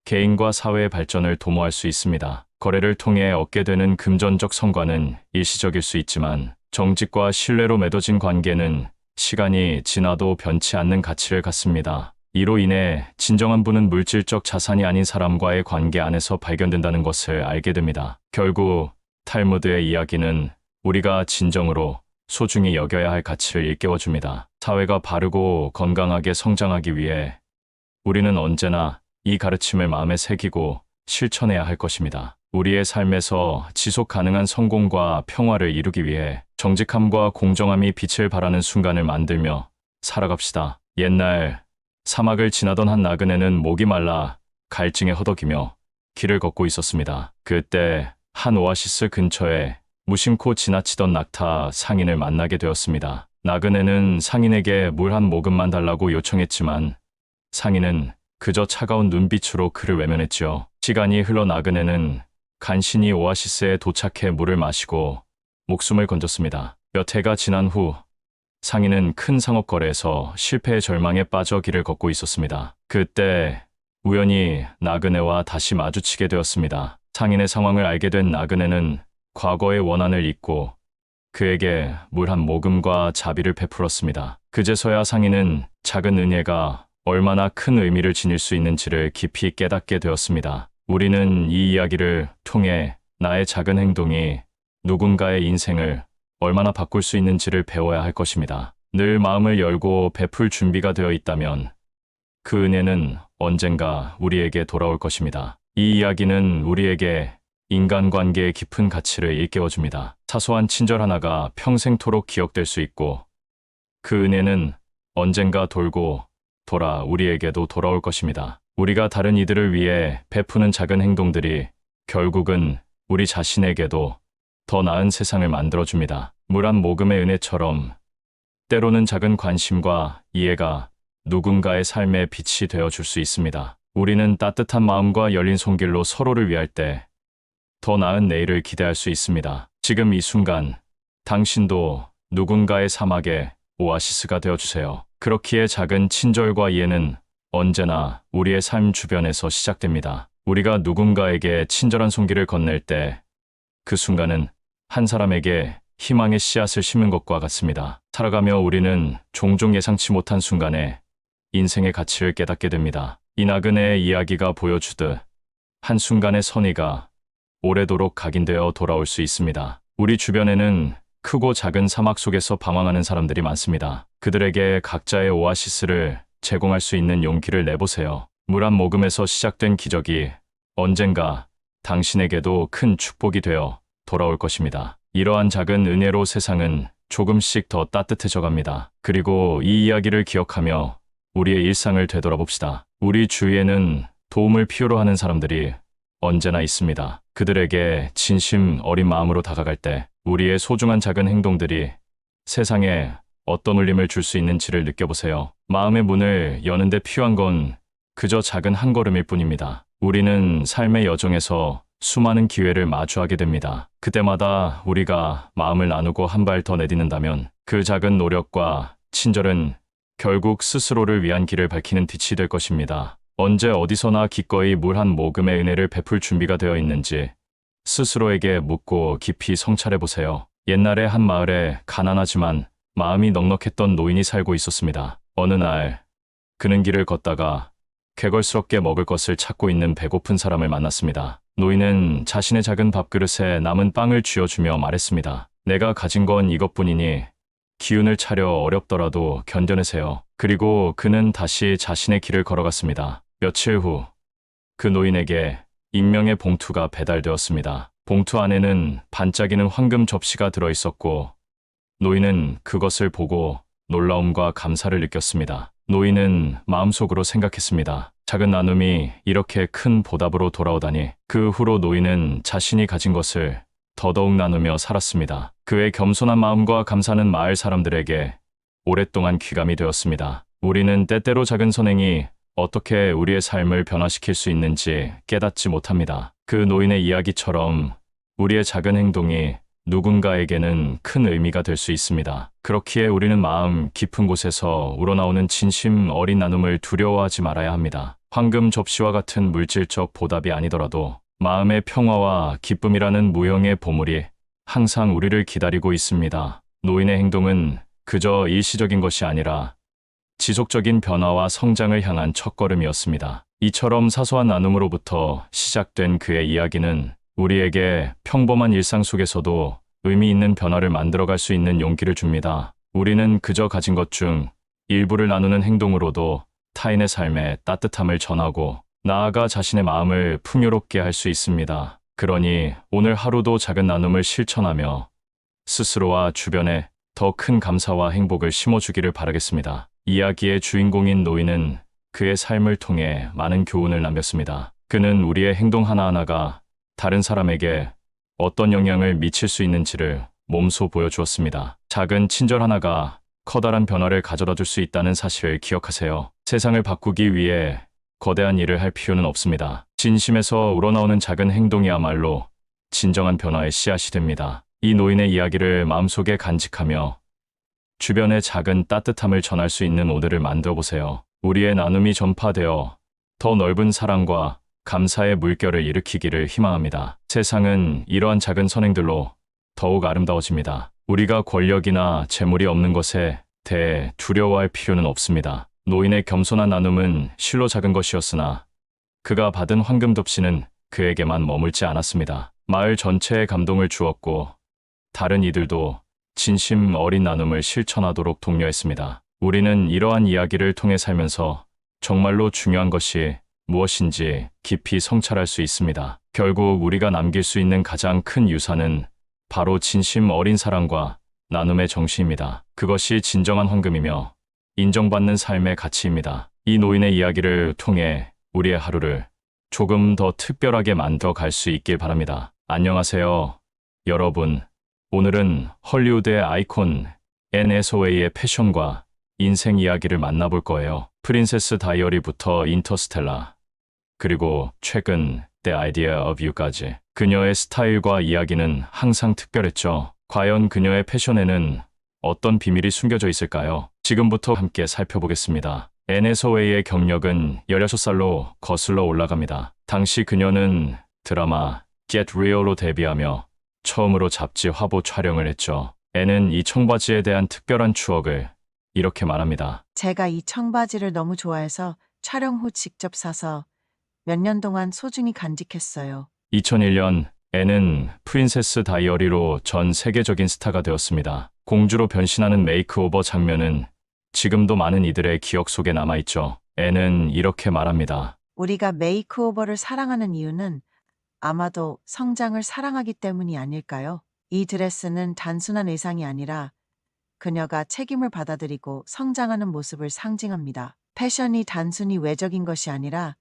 개인과 사회의 발전을 도모할 수 있습니다. 거래를 통해 얻게 되는 금전적 성과는 일시적일 수 있지만 정직과 신뢰로 맺어진 관계는 시간이 지나도 변치 않는 가치를 갖습니다. 이로 인해 진정한 부는 물질적 자산이 아닌 사람과의 관계 안에서 발견된다는 것을 알게 됩니다. 결국 탈무드의 이야기는 우리가 진정으로 소중히 여겨야 할 가치를 일깨워줍니다. 사회가 바르고 건강하게 성장하기 위해 우리는 언제나 이 가르침을 마음에 새기고 실천해야 할 것입니다. 우리의 삶에서 지속 가능한 성공과 평화를 이루기 위해 정직함과 공정함이 빛을 발하는 순간을 만들며 살아갑시다. 옛날 사막을 지나던 한 나그네는 목이 말라 갈증에 허덕이며 길을 걷고 있었습니다. 그때 한 오아시스 근처에 무심코 지나치던 낙타 상인을 만나게 되었습니다. 나그네는 상인에게 물 한 모금만 달라고 요청했지만 상인은 그저 차가운 눈빛으로 그를 외면했지요. 시간이 흘러 나그네는 간신히 오아시스에 도착해 물을 마시고 목숨을 건졌습니다. 몇 해가 지난 후 상인은 큰 상업거래에서 실패의 절망에 빠져 길을 걷고 있었습니다. 그때 우연히 나그네와 다시 마주치게 되었습니다. 상인의 상황을 알게 된 나그네는 과거의 원한을 잊고 그에게 물 한 모금과 자비를 베풀었습니다. 그제서야 상인은 작은 은혜가 얼마나 큰 의미를 지닐 수 있는지를 깊이 깨닫게 되었습니다. 우리는 이 이야기를 통해 나의 작은 행동이 누군가의 인생을 얼마나 바꿀 수 있는지를 배워야 할 것입니다. 늘 마음을 열고 베풀 준비가 되어 있다면 그 은혜는 언젠가 우리에게 돌아올 것입니다. 이 이야기는 우리에게 인간관계의 깊은 가치를 일깨워줍니다. 사소한 친절 하나가 평생토록 기억될 수 있고 그 은혜는 언젠가 돌고 돌아 우리에게도 돌아올 것입니다. 우리가 다른 이들을 위해 베푸는 작은 행동들이 결국은 우리 자신에게도 더 나은 세상을 만들어줍니다. 물 한 모금의 은혜처럼 때로는 작은 관심과 이해가 누군가의 삶에 빛이 되어줄 수 있습니다. 우리는 따뜻한 마음과 열린 손길로 서로를 위할 때 더 나은 내일을 기대할 수 있습니다. 지금 이 순간 당신도 누군가의 사막의 오아시스가 되어주세요. 그렇기에 작은 친절과 이해는 언제나 우리의 삶 주변에서 시작됩니다. 우리가 누군가에게 친절한 손길을 건넬 때 그 순간은 한 사람에게 희망의 씨앗을 심은 것과 같습니다. 살아가며 우리는 종종 예상치 못한 순간에 인생의 가치를 깨닫게 됩니다. 이 나그네의 이야기가 보여주듯 한순간의 선의가 오래도록 각인되어 돌아올 수 있습니다. 우리 주변에는 크고 작은 사막 속에서 방황하는 사람들이 많습니다. 그들에게 각자의 오아시스를 제공할 수 있는 용기를 내보세요. 물 한 모금에서 시작된 기적이 언젠가 당신에게도 큰 축복이 되어 돌아올 것입니다. 이러한 작은 은혜로 세상은 조금씩 더 따뜻해져 갑니다. 그리고 이 이야기를 기억하며 우리의 일상을 되돌아봅시다. 우리 주위에는 도움을 필요로 하는 사람들이 언제나 있습니다. 그들에게 진심 어린 마음으로 다가갈 때 우리의 소중한 작은 행동들이 세상에 어떤 울림을 줄 수 있는지를 느껴보세요. 마음의 문을 여는데 필요한 건 그저 작은 한 걸음일 뿐입니다. 우리는 삶의 여정에서 수많은 기회를 마주하게 됩니다. 그때마다 우리가 마음을 나누고 한 발 더 내딛는다면 그 작은 노력과 친절은 결국 스스로를 위한 길을 밝히는 빛이 될 것입니다. 언제 어디서나 기꺼이 물 한 모금의 은혜를 베풀 준비가 되어 있는지 스스로에게 묻고 깊이 성찰해보세요. 옛날에 한 마을에 가난하지만 마음이 넉넉했던 노인이 살고 있었습니다. 어느 날 그는 길을 걷다가 개걸스럽게 먹을 것을 찾고 있는 배고픈 사람을 만났습니다. 노인은 자신의 작은 밥그릇에 남은 빵을 쥐어주며 말했습니다. 내가 가진 건 이것뿐이니 기운을 차려 어렵더라도 견뎌내세요. 그리고 그는 다시 자신의 길을 걸어갔습니다. 며칠 후 그 노인에게 익명의 봉투가 배달되었습니다. 봉투 안에는 반짝이는 황금 접시가 들어있었고 노인은 그것을 보고 놀라움과 감사를 느꼈습니다. 노인은 마음속으로 생각했습니다. 작은 나눔이 이렇게 큰 보답으로 돌아오다니. 그 후로 노인은 자신이 가진 것을 더더욱 나누며 살았습니다. 그의 겸손한 마음과 감사는 마을 사람들에게 오랫동안 귀감이 되었습니다. 우리는 때때로 작은 선행이 어떻게 우리의 삶을 변화시킬 수 있는지 깨닫지 못합니다. 그 노인의 이야기처럼 우리의 작은 행동이 누군가에게는 큰 의미가 될 수 있습니다. 그렇기에 우리는 마음 깊은 곳에서 우러나오는 진심 어린 나눔을 두려워하지 말아야 합니다. 황금 접시와 같은 물질적 보답이 아니더라도 마음의 평화와 기쁨이라는 무형의 보물이 항상 우리를 기다리고 있습니다. 노인의 행동은 그저 일시적인 것이 아니라 지속적인 변화와 성장을 향한 첫걸음이었습니다. 이처럼 사소한 나눔으로부터 시작된 그의 이야기는 우리에게 평범한 일상 속에서도 의미 있는 변화를 만들어갈 수 있는 용기를 줍니다. 우리는 그저 가진 것 중 일부를 나누는 행동으로도 타인의 삶에 따뜻함을 전하고 나아가 자신의 마음을 풍요롭게 할 수 있습니다. 그러니 오늘 하루도 작은 나눔을 실천하며 스스로와 주변에 더 큰 감사와 행복을 심어주기를 바라겠습니다. 이야기의 주인공인 노인은 그의 삶을 통해 많은 교훈을 남겼습니다. 그는 우리의 행동 하나하나가 다른 사람에게 어떤 영향을 미칠 수 있는지를 몸소 보여주었습니다. 작은 친절 하나가 커다란 변화를 가져다 줄 수 있다는 사실을 기억하세요. 세상을 바꾸기 위해 거대한 일을 할 필요는 없습니다. 진심에서 우러나오는 작은 행동이야말로 진정한 변화의 씨앗이 됩니다. 이 노인의 이야기를 마음속에 간직하며 주변에 작은 따뜻함을 전할 수 있는 오늘을 만들어 보세요. 우리의 나눔이 전파되어 더 넓은 사랑과 감사의 물결을 일으키기를 희망합니다. 세상은 이러한 작은 선행들로 더욱 아름다워집니다. 우리가 권력이나 재물이 없는 것에 대해 두려워할 필요는 없습니다. 노인의 겸손한 나눔은 실로 작은 것이었으나 그가 받은 황금 덮씨는 그에게만 머물지 않았습니다. 마을 전체에 감동을 주었고 다른 이들도 진심 어린 나눔을 실천하도록 독려했습니다. 우리는 이러한 이야기를 통해 살면서 정말로 중요한 것이 무엇인지 깊이 성찰할 수 있습니다. 결국 우리가 남길 수 있는 가장 큰 유산은 바로 진심 어린 사랑과 나눔의 정신입니다. 그것이 진정한 황금이며 인정받는 삶의 가치입니다. 이 노인의 이야기를 통해 우리의 하루를 조금 더 특별하게 만들어 갈 수 있길 바랍니다. 안녕하세요, 여러분. 오늘은 헐리우드의 아이콘 앤 해서웨이의 패션과 인생 이야기를 만나볼 거예요. 프린세스 다이어리부터 인터스텔라, 그리고 최근 The Idea of You까지. 그녀의 스타일과 이야기는 항상 특별했죠. 과연 그녀의 패션에는 어떤 비밀이 숨겨져 있을까요? 지금부터 함께 살펴보겠습니다. 앤 해서웨이의 경력은 16살로 거슬러 올라갑니다. 당시 그녀는 드라마 Get Real로 데뷔하며 처음으로 잡지 화보 촬영을 했죠. 앤은 이 청바지에 대한 특별한 추억을 이렇게 말합니다. 제가 이 청바지를 너무 좋아해서 촬영 후 직접 사서 몇 년 동안 소중히 간직했어요. 2001년 앤은 프린세스 다이어리로 전 세계적인 스타가 되었습니다. 공주로 변신하는 메이크오버 장면은 지금도 많은 이들의 기억 속에 남아있죠. 앤은 이렇게 말합니다. 우리가 메이크오버를 사랑하는 이유는 아마도 성장을 사랑하기 때문이 아닐까요? 이 드레스는 단순한 의상이 아니라 그녀가 책임을 받아들이고 성장하는 모습을 상징합니다. 패션이 단순히 외적인 것이 아니라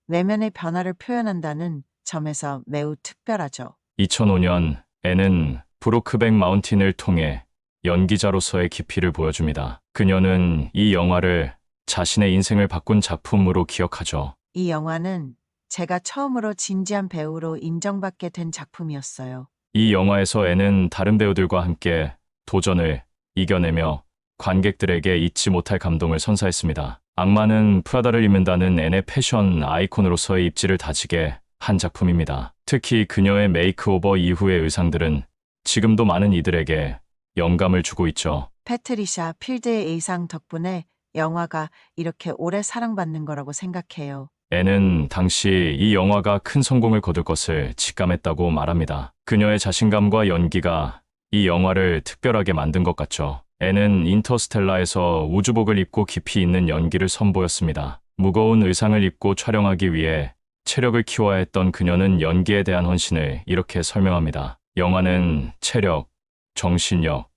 내면의 변화를 표현한다는 점에서 매우 특별하죠. 2005년 앤은 브로크백 마운틴을 통해 연기자로서의 깊이를 보여줍니다. 그녀는 이 영화를 자신의 인생을 바꾼 작품으로 기억하죠. 이 영화는 제가 처음으로 진지한 배우로 인정받게 된 작품이었어요. 이 영화에서 앤은 다른 배우들과 함께 도전을 이겨내며 관객들에게 잊지 못할 감동을 선사했습니다. 악마는 프라다를 입는다는 앤의 패션 아이콘으로서의 입지를 다지게 한 작품입니다. 특히 그녀의 메이크오버 이후의 의상들은 지금도 많은 이들에게 영감을 주고 있죠. 패트리샤 필드의 의상 덕분에 영화가 이렇게 오래 사랑받는 거라고 생각해요. 앤은 당시 이 영화가 큰 성공을 거둘 것을 직감했다고 말합니다. 그녀의 자신감과 연기가 이 영화를 특별하게 만든 것 같죠. 앤은 인터스텔라에서 우주복을 입고 깊이 있는 연기를 선보였습니다. 무거운 의상을 입고 촬영하기 위해 체력을 키워야 했던 그녀는 연기에 대한 헌신을 이렇게 설명합니다. 영화는 체력, 정신력,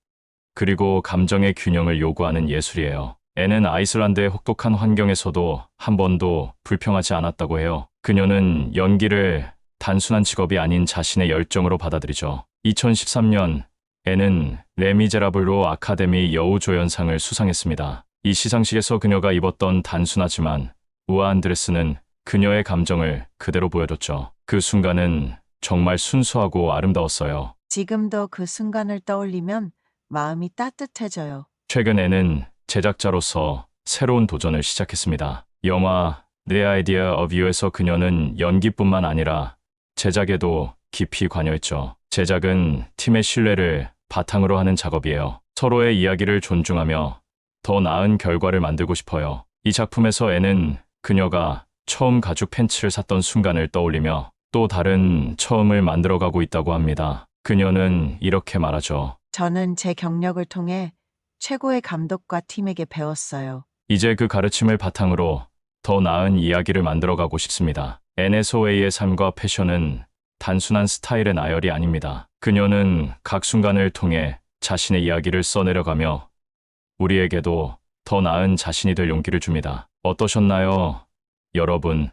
그리고 감정의 균형을 요구하는 예술이에요. 앤은 아이슬란드의 혹독한 환경에서도 한 번도 불평하지 않았다고 해요. 그녀는 연기를 단순한 직업이 아닌 자신의 열정으로 받아들이죠. 2013년 앤은 레미제라블로 아카데미 여우조연상을 수상했습니다. 이 시상식에서 그녀가 입었던 단순하지만 우아한 드레스는 그녀의 감정을 그대로 보여줬죠. 그 순간은 정말 순수하고 아름다웠어요. 지금도 그 순간을 떠올리면 마음이 따뜻해져요. 최근 애는 제작자로서 새로운 도전을 시작했습니다. 영화 The Idea of You에서 그녀는 연기뿐만 아니라 제작에도 깊이 관여했죠. 제작은 팀의 신뢰를 바탕으로 하는 작업이에요. 서로의 이야기를 존중하며 더 나은 결과를 만들고 싶어요. 이 작품에서 애는 그녀가 처음 가죽 팬츠를 샀던 순간을 떠올리며 또 다른 처음을 만들어가고 있다고 합니다. 그녀는 이렇게 말하죠. 저는 제 경력을 통해 최고의 감독과 팀에게 배웠어요. 이제 그 가르침을 바탕으로 더 나은 이야기를 만들어가고 싶습니다. 앤 해서웨이의 삶과 패션은 단순한 스타일의 나열이 아닙니다. 그녀는 각 순간을 통해 자신의 이야기를 써내려가며 우리에게도 더 나은 자신이 될 용기를 줍니다. 어떠셨나요? 여러분,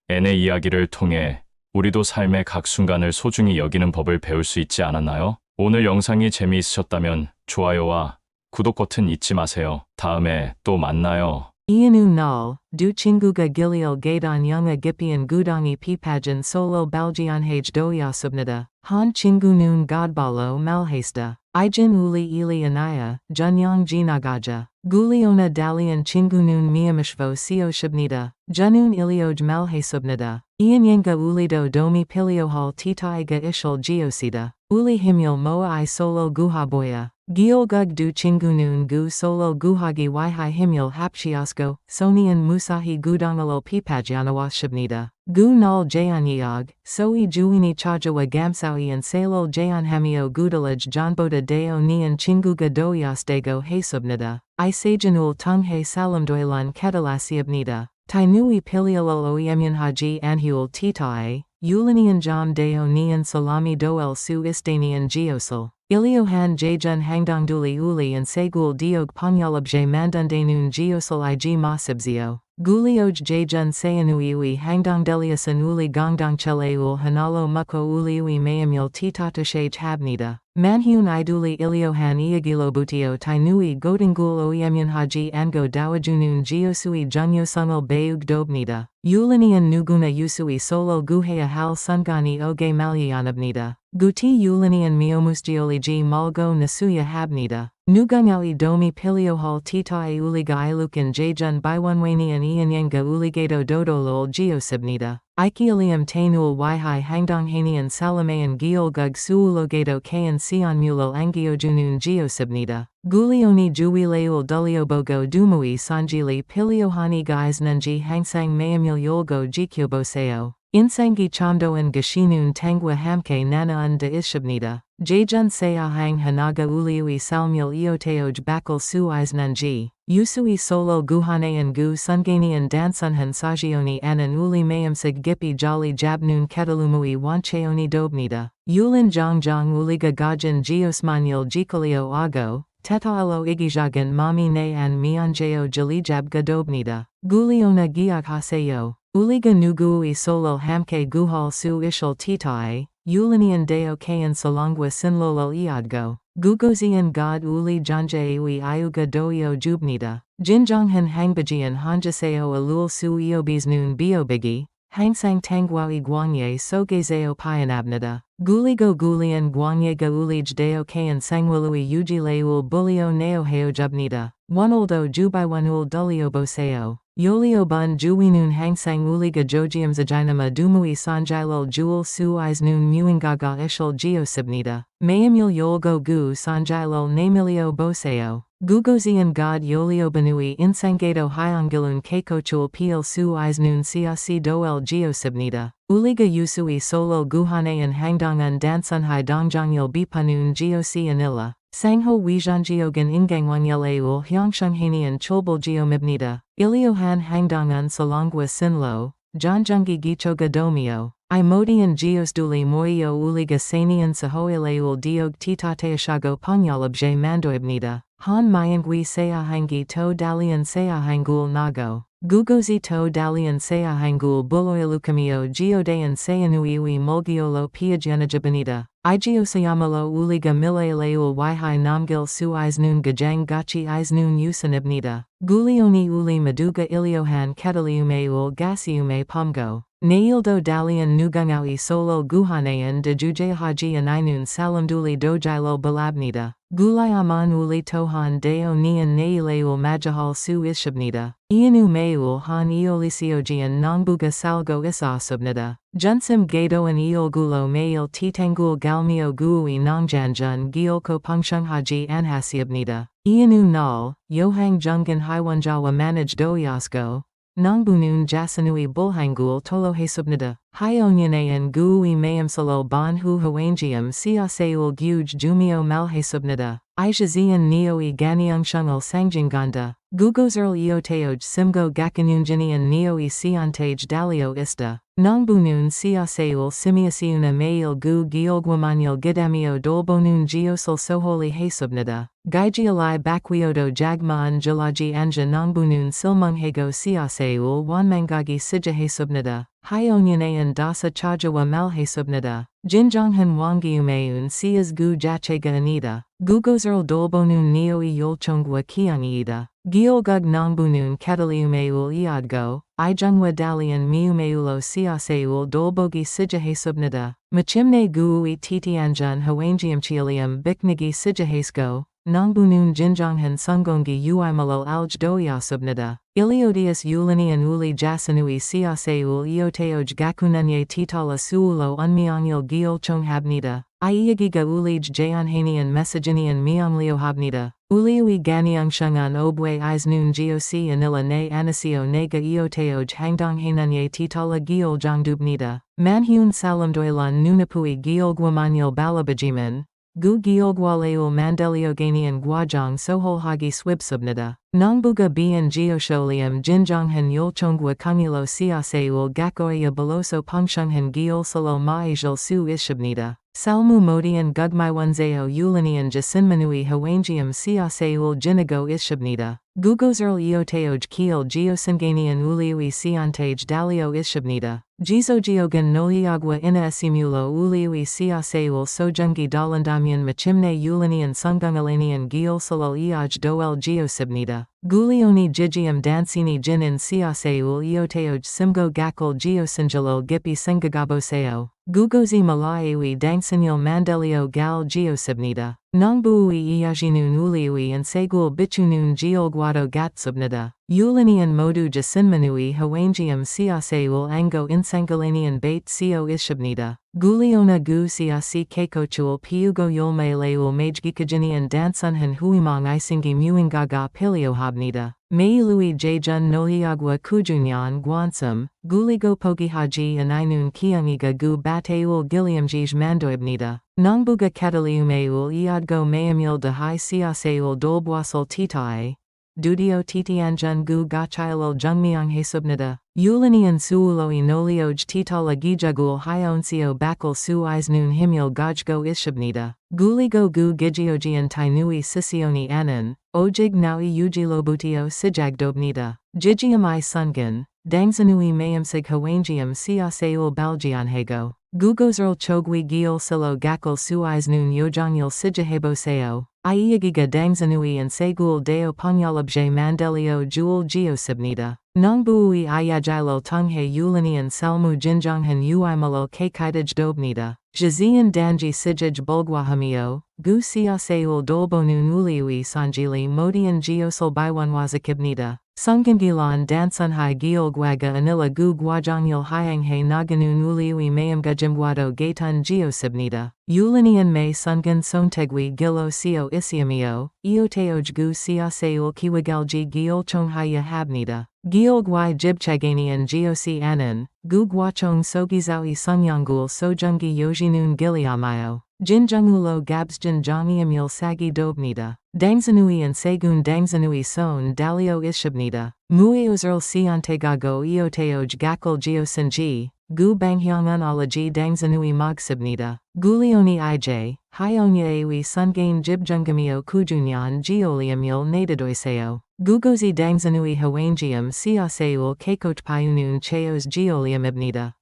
앤의 이야기를 통해 우리도 삶의 각 순간을 소중히 여기는 법을 배울 수 있지 않았나요? 오늘 영상이 재미있으셨다면 좋아요와 구독 버튼 잊지 마세요. 다음에 또 만나요. Ianu null, du chinguga gilial gaidon yunga gipian gudangi pipajan solo baljian hage doyasubnida, han chingu noon godbalo malhasta, ijin uli ili anaya, junyang jinagaja, guliona dalian chingu noon miamishvo sio shibnida, junun ilioj malhasubnida, ian yenga ulido domi piliohal titaiga ishal geosida, uli himyal moa I solo guhaboya. Giolgug du chingunun gu solo guhagi wihai himyal hapchiasko, sonian musahi gudangalo pipajyanawashabnida. Gu nal jayanyag, soi juini chajawa gamsawi and salol jayan hamio gudalaj janboda deo nian chinguga doyasdego hasubnida. I sajanul tunghe salamdoilan ketalasiabnida. Tainui piliolol oyemun haji anhul titae, Ulinian jam deo nian salami doel su istanian geosal. Iliohan jajun hangdongduli uli and segul diog panyalabje mandundanun geosal ig masibzio. Gulioj jajun sayanuiui hangdongdeliasan uli gongdongcheleul hanalo muko uliui mayamul titatushage habnida. Manhun iduli iliohan iagilobutio tainui godingul oyemun haji ango dawajunun geosui junyosungal beug dobnida. Ulinian nuguna usui solo guhea hal sungani oge malyanabnida. Guti Ulinian miomustioli g malgo nasuya habnida. Nugungawi domi piliohal titae uliga ilukan jajun biwanwanian ianyanga uligato dodolol geosibnida. Ikilium tainul wihai hangdonghanian salamayan giolgug suulogato kayan sionmulol angiojunun geosibnida. Gulioni juwileul duliobogo dumui sanjili piliohani guisnunji hangsang mayamul yolgo jikyoboseo. Insangi chamdoan gashinun tangwa hamke nanaun de ishabnida. Jajun sayahang hanaga uliui salmul iotejoj bakal suisnunji. Usui solo guhanean gu sunganian dansunhan sajioni anan uli mayamsig gipi jolly jabnun ketalumui wancheoni dobnida. Yulin jongjong uliga gajin geosmanyul jikalio ago. Tetaalo igijagan mami ne an mianjeo jalijab gadobnida. Guliona giak haseyo. Uliga nugui solol hamke guhal su ishal titae, Ulinian deo kayan salangwa sinlolol iadgo. Gugozian god uli janjaeui iuga doyo jubnida. Jinjonghan hangbajian hanjaseo alul su iobisnun biobigi. Hangsang tangwawi guanye sogezeo pianabnida. Guligo gulian guanyega ulij deo kayan sangwalui ujileul bulio neo heojubnida. Wanoldo jubiwanul dulioboseo. Yolio bun juwinun hangsang uliga jojium zajinama dumui sanjilol jewel su isnun muingaga ishal geosibnida. Mayamul yolgo gu sanjilol namilio boseo. Gugozian god yolio banui insangato hyangilun keikochul pil su isnun siasi doel geosibnida. Uliga usui solo guhanean hangdongan dansunhai dongjongyul bipanun geosi anila. Sangho Wijanjiogan Ingangwanyaleul Hyongshunghanian Cholbul Geomibnida, Iliohan Hangdongan Salangwa Sinlo, Janjungi Gichoga Domio, Imodian Geosduli Moyo Uliga Sanian Sahoileul Diog Titateashago Panyalabje Mandoibnida, Han Mayangwi Seahangi To Dalian Seahangul Nago. Gugozi to dalian seahangul buloilukamio geodayan sayanuiwi mulgiolo piajanajabinida. Igiosayamalo uliga mile leul wihai namgil su isnun gajang gachi isnun usanibnida. Gulioni uli maduga iliohan ketaliumeul gasiume pomgo. Naildo dalian nugungawi solo guhanayan de juja haji aninun salamduli dojilo balabnida. Gulayaman uli tohan deo nian naileul majahal su ishabnida. Ianu meul han eolisiogian nongbuga salgo isasubnida. Junsim gato an eol gulo mail titangul galmio gui nongjanjun giolko pungshung haji anhasiabnida. Ianu nal, yohang jungan hiwanjawa manage doyasko. Nongbunun jasanui bulhangul tolo hesubnida. Hyonyanayan gui mayamsalo bon hu hawangium siaseul guj jumio malhesubnida. Ijazian neoi ganiungshungal sangjinganda. Gugozerl eoteoj simgo gakanunjinian neoi siantage dalio ista. Nongbunun siaseul simiasiuna mail gu giolguamanil gidamio dolbonun geosal soholi hesubnida. Gaijialai bakwiodo jagmaan jalaji anja nongbunun silmunghego siaseul wanmangagi sijahesubnida. Hyonyanayan dasa chajawa malhesubnida. Jinjonghan wangiumeun sias gu jachega anida. Gugozerl dolbonun neoi yolchongwa kiangiida. Giolgug nongbunun kataliumeul iadgo. Ijungwa dalian miumeulo siaseul dolbogi sijahesubnida. Machimne guui titianjun hawangiumchilium biknigi sijahesko. Nongbunun jinjonghan sungongi uimalo alj doyasubnida. Iliodius ulinian uli jasanui siaseul eoteoj gakunanye titala suulo unmiangil giolchonghabnida. Iagiga ulij jayanhanian mesaginian miamliohabnida. Uliui ganiungshungan obwe isnun goc anila ne anasio nega eoteoj hangdonghananye titala gioljongbnida. Manhun salamdoilan nunapui giolguamanil balabajiman. Gu giolgualeul mandelioganian guajong soholhagi swibsubnida. Nongbuga bian geosholium jinjonghan yolchongwa kungilo siaseul gakoya beloso pungshunghan giolsalo maijal su ishabnida. Salmu modian gugmaiwanzeo ulinian jasinmanui hawangium siaseul jinigo ishabnida. Gugozerl eoteoj kiel geosinganian uliui siantage dalio ishabnida. Gizogiogan noliagwa ina esimulo uliui siaseul sojungi dalandamian machimne ulinian sungungalanian giolsalal iaj doel geosibnida. Gulioni jigium dancini jinin siaseul eoteoj simgo gakul geosinjalol gipi singagaboseo. Gugozi malaeui dangsinil mandelio gal geosibnida. Nongbuui iajinun uliui and segul bichunun geolguado gatsubnida. Ulinian modu jasinmanui hawangium siaseul ango insangalanian bait sio ishabnida. Guliona gu siasi kekochul piugo yulme leul majgikajinian dansunhan huimong isingi muingaga piliohabnida. Meilui jajun noliagwa kujunyan guansum, guligo pogihaji aninun kiangiga gu bateul giliamjij mandoibnida. Nongbuga kataliumeul iadgo mayamil de hai siaseul dolbwasal titae. Dudio titianjun gu gachilal jungmiang hesubnida. Ulinian suuloi nolioj titala gijagul hyonsio bakal su isnun himil gajgo ishabnida. Guligo gu gijiogian tainui sisioni anan. Ojig naui ujilobutio sijagdobnida. Jigium I sungan. Dangsanui mayamsig hawangium siaseul baljianhego. Gugozerl chogwi giol silo gakal su isnun yojangil sijaheboseo. Iagiga dangsanui and segul deo panyalabje mandelio jul geosibnida. Nongbuui iajilo tunghe ulinian salmu jinjonghan uimalo kakaidaj dobnida. Jazian danji sijaj bulgwahamio. Gu siaseul dolbonun uliui sanjili modian geosal baiwanwazakibnida. Sungangilan dansunhai giolgwaga anila gu guajangil hyanghe naganun uliui mayamgajimguado gatun geosibnida. Ulinian may sungan sontegwi gilo sio isiamio. Eoteoj gu siaseul kiwagalji giolchonghaya habnida. Giolgwai jibchaganian geosi anan. Gu guachong sogizaui sungyangul sojungi yojinun giliamayo. Jinjungulo gabsjin jongiamil sagi dobnida. Dangsanui and segun dangsanui son dalio ishabnida. Mueozerl siantegago eoteoj gakal geosinji. Gu banghyongan alaji dangsanui mogsibnida. Gulioni ij. Hyonyaewi sungain jibjungamio kujunyan geoliamil nadadoiseo. Gugozi dangsanui hawangium siaseul kekochpayunun cheos geoliamibnida.